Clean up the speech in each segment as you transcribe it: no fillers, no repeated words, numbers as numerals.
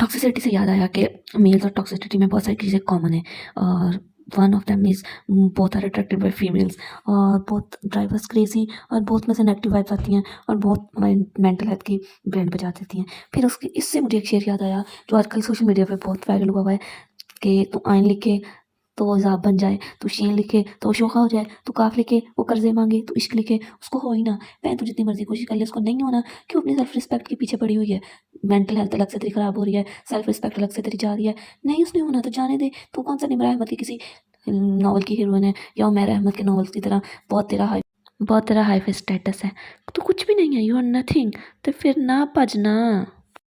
Toxicity से याद आया कि मेल्स और टॉक्सिसिटी में बहुत सारी चीज़ें कॉमन है और one of them is both are attracted by females और बोथ ड्राइवर्स क्रेजी और बहुत में से नेगेटिव वाइब्स आती हैं और बहुत मेंटल हेल्थ की बैंड बजा देती हैं। फिर उसके इससे मुझे एक शेर याद आया जो आजकल सोशल मीडिया पे बहुत वायरल हुआ हुआ है कि तू आइन लिखे तो वो ज़ाब बन जाए, तू शीन लिखे तो वो शोखा हो जाए, तू काफ लिखे वो कर्ज़े माँगे, तू इश्क लिखे उसको हो ही ना। बहन तू जितनी मर्ज़ी कोशिश कर ले उसको नहीं होना, क्यों अपनी सेल्फ रिस्पेक्ट के पीछे पड़ी हुई है? मेंटल हेल्थ अलग से तेरी खराब हो रही है, सेल्फ रिस्पेक्ट अलग से तेरी जा रही है। नहीं उसने होना तो जाने दे, तू कौन-सा निम्रा अहमद की किसी नॉवल की हीरोइन है या उमैरा अहमद के नॉवेल्स की तरह बहुत तेरा हाई फ़ाई स्टेटस है। तू कुछ भी नहीं है, यू आर नथिंग। तो फिर ना भजना।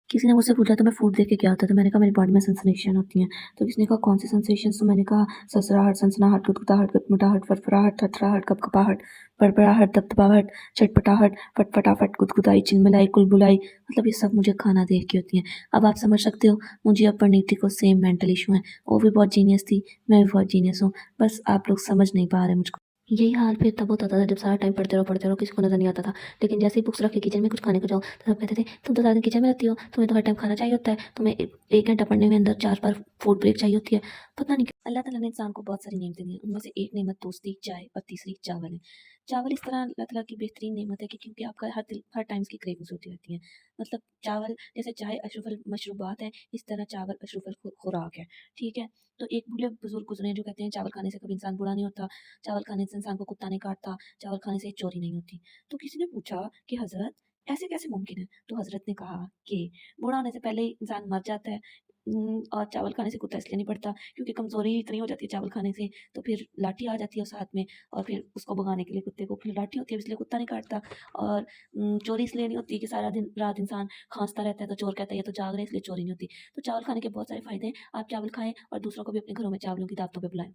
किसी ने मुझसे पूछा तो मैं फूड देख के क्या होता है? तो मैंने कहा मेरी बॉडी में सेंसेशन होती हैं। तो किसी ने कहा कौन सी सेंसेशंस? तो मैंने कहा ससराहट, सनसनाहट, गुदगुदाहट, गुदमुदाहट, फरफराहट, थरथराहट, कपकपाहट, बड़बड़ाहट, दबदबाहट, चटपटाहट, फटफटाहट, गुदगुदाई, चिलमिलाई, कुलबुलाई, मतलब ये सब मुझे खाना देख के होती हैं। अब आप समझ सकते हो मुझे और परिणीति को सेम मेंटल इशू है। वो भी बहुत जीनियस थी, मैं भी बहुत जीनियस हूँ, बस आप लोग समझ नहीं पा रहे मुझको। यही हाल फिर तब होता था जब सारा टाइम पढ़ते रहो किसी को नज़र नहीं आता था। लेकिन जैसे ही बुक्स रख के किचन में कुछ खाने को जाओ तो सब कहते थे तुम तो सारा दिन किचन में रहती हो, तुम्हें तो हर टाइम खाना चाहिए होता है, तुम्हें 1 घंटा पढ़ने में अंदर 4 बार फूड ब्रेक चाहिए होती है। पता नहीं क्यों अल्लाह ताला ने इंसान को बहुत सारी नेमतें दी हैं, उनमें से एक नेमत दोस्ती, चाय और तीसरी चावल है। चावल इस तरह अल्लाह ताला की बेहतरीन नेमत है कि क्योंकि आपका हर टाइम की क्रेविंग्स होती रहती हैं। मतलब चावल जैसे चाय अशरफुल मशरूबात है, इस तरह चावल अशरफुल खुराक है, ठीक है? तो एक बूढ़े बुजुर्ग गुज़रे हैं जो कहते हैं चावल खाने से कभी इंसान बूढ़ा नहीं होता, चावल खाने से इंसान को कुत्ता नहीं काटता, चावल खाने से चोरी नहीं होती। तो किसी ने पूछा कि हज़रत ऐसे कैसे मुमकिन है? तो हज़रत ने कहा कि बूढ़ा होने से पहले ही इंसान मर जाता है और चावल खाने से कुत्ता इसलिए नहीं पड़ता क्योंकि कमज़ोरी इतनी हो जाती है चावल खाने से, तो फिर लाठी आ जाती है उस हाथ में और फिर उसको भगाने के लिए कुत्ते को फिर लाठी होती है इसलिए कुत्ता नहीं काटता। और चोरी इसलिए नहीं होती कि सारा दिन रात इंसान खाँसता रहता है तो चोर कहता है ये तो जाग रहे हैं इसलिए चोरी नहीं होती। तो चावल खाने के बहुत सारे फ़ायदे हैं, आप चावल खाएँ और दूसरों को भी अपने घरों में चावलों की दावतों पे बुलाएँ।